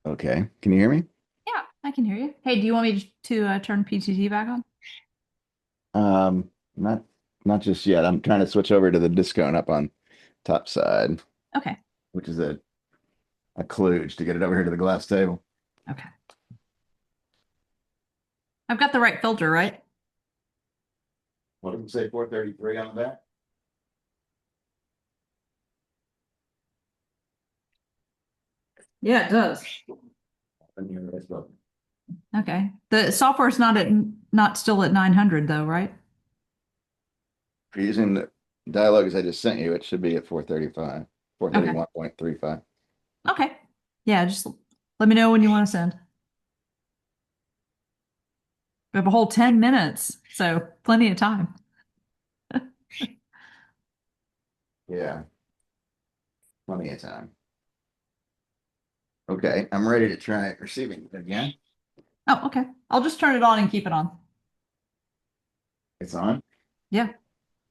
Okay. Can you hear me? Yeah, I can hear you. Hey, do you want me to turn PTT back on? Not just yet. I'm trying to switch over to the discount up on top side, Okay. which is a kludge to get it over here to the glass table. Okay. I've got the right filter, right? What did you say, 433 on the back? Yeah, it does. On your right button. Okay. The software's not still at 900 though, right? If you're using the dialogue as I just sent you, it should be at 435, Okay. 431.35. Okay. Yeah, just let me know when you want to send. We have a whole 10 minutes, so plenty of time. Yeah, plenty of time. Okay, I'm ready to try receiving it again. Oh, okay. I'll just turn it on and keep it on. It's on. Yeah.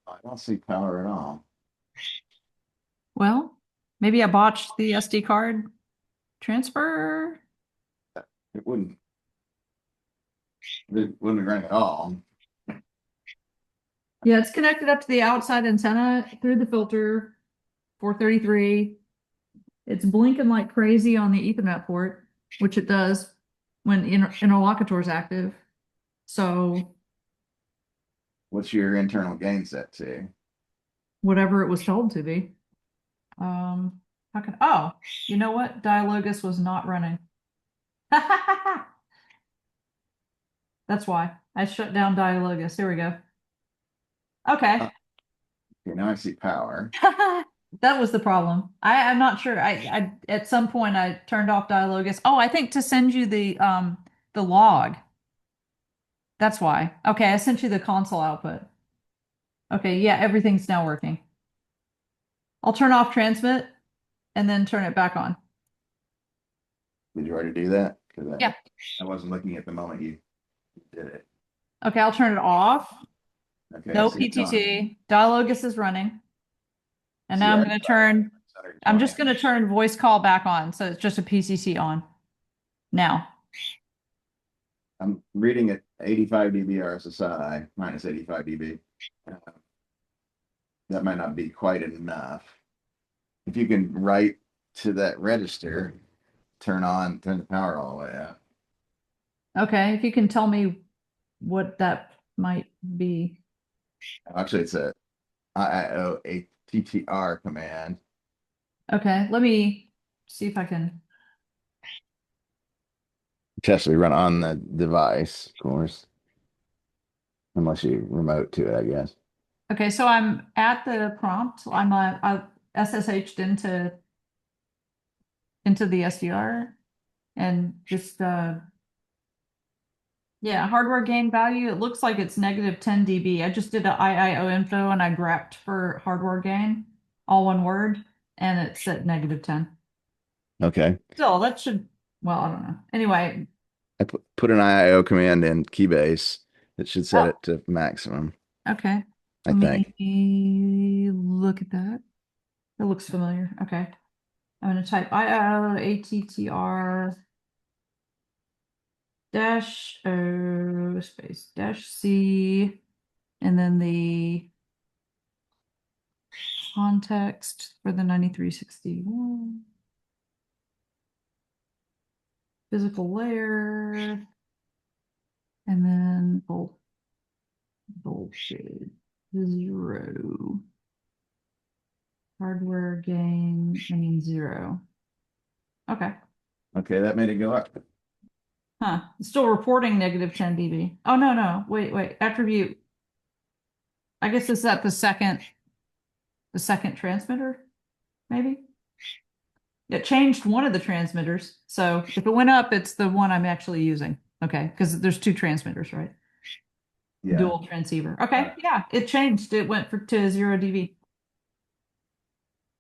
I don't see power at all. Well, maybe I botched the SD card transfer. It wouldn't ring at all. Yeah, it's connected up to the outside antenna through the filter, 433. It's blinking like crazy on the Ethernet port, which it does when interlocutor is active. So What's your internal gain set to? whatever it was told to be. Oh, you know what? Dialogus was not running. That's why I shut down Dialogus. Here we go. Okay. Okay, now I see power. That was the problem. I'm not sure. I at some point I turned off Dialogus. Oh, I think to send you the log. That's why. Okay, I sent you the console output. Okay, yeah, everything's now working. I'll turn off transmit and then turn it back on. Did you already do that? Because Yeah. I wasn't looking at the moment you did it. Okay, I'll turn it off. Okay, I No see it on. PTT. Dialogus is running. And now See, I'm I going to turn, I'm 120. just going to turn voice call back on. So it's just a PCC on now. I'm reading at 85 dB RSSI minus 85 dB. Uh, that might not be quite enough. If you can write to that register, turn the power all the way up. Okay, if you can tell me what that might be. Actually, it's a IIO command. Okay, let me see if I can. Which has to be run on the device, of course, unless you remote to it, I guess. Okay, so I'm at the prompt. I SSH'd into the SDR and just yeah, hardware gain value. It looks like it's negative 10 dB. I just did a IIO info and I grabbed for hardware gain, all one word, and it's at negative 10. Okay. Still, that should, well, I don't know. Anyway, I put an IIO command in Keybase that should set oh, it to maximum, okay. I Let think. me look at that. It looks familiar. Okay. I'm going to type IIO ATTR dash O space dash C and then the context for the 9361 physical layer and then bullshit 0 hardware gain and 0. Okay. Okay, that made it go up. Huh. It's still reporting negative 10 dB. Oh no. Wait. Attribute. I guess it's at the second transmitter, maybe? It changed one of the transmitters. So if it went up, it's the one I'm actually using. Okay, because there's two transmitters, right? Yeah. Dual transceiver. Uh, Okay, yeah, it changed. It went to 0 dB.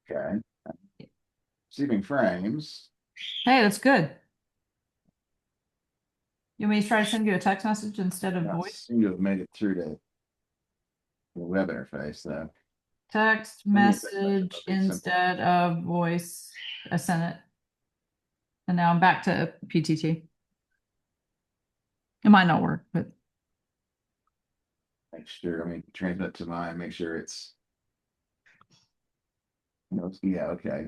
okay. Receiving frames. Hey, that's good. You want me to try to send you a text message instead of Not voice? seem to have made it through to the web interface, though. Text Send me a text message. message That'll be simple. instead of voice. I sent it. And now I'm back to PTT. It might not work, but Make sure, I mean, transmit to mine, make sure it's. Yeah, okay.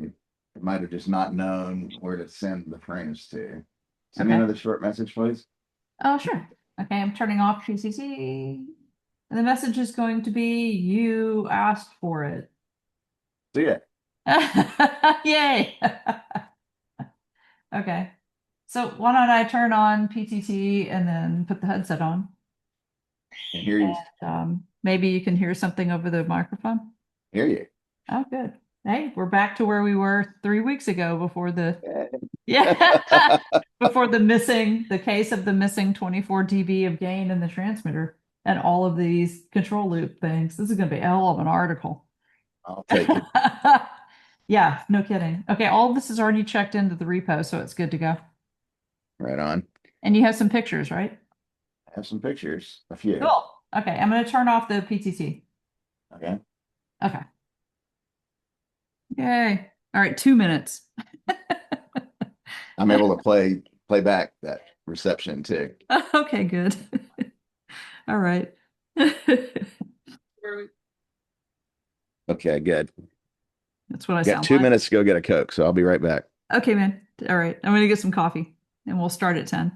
It might have just not known where to send the frames to. Send me okay. another short message, please. Oh, sure. Okay, I'm turning off PCC. And the message is going to be, you asked for it. See ya. Yay. Okay. So why don't I turn on PTT and then put the headset on? And hear you. Maybe you can hear something over the microphone. Hear you. Oh, good. Hey, we're back to where we were 3 weeks ago before yeah, before the case of the missing 24 dB of gain in the transmitter and all of these control loop things. This is going to be a hell of an article. I'll take it. Yeah, no kidding. Okay, all of this is already checked into the repo, so it's good to go. Right on. And you have some pictures, right? I have some pictures, a few. Cool. Okay, I'm going to turn off the PTT. Okay. Okay. Yay. All right, 2 minutes. I'm able to play back that reception too. Okay, good. All right. Okay, good. That's what I Got sound 2 minutes to go get a Coke, so I'll be right back. like. Okay, man. All right. I'm going to get some coffee and we'll start at 10.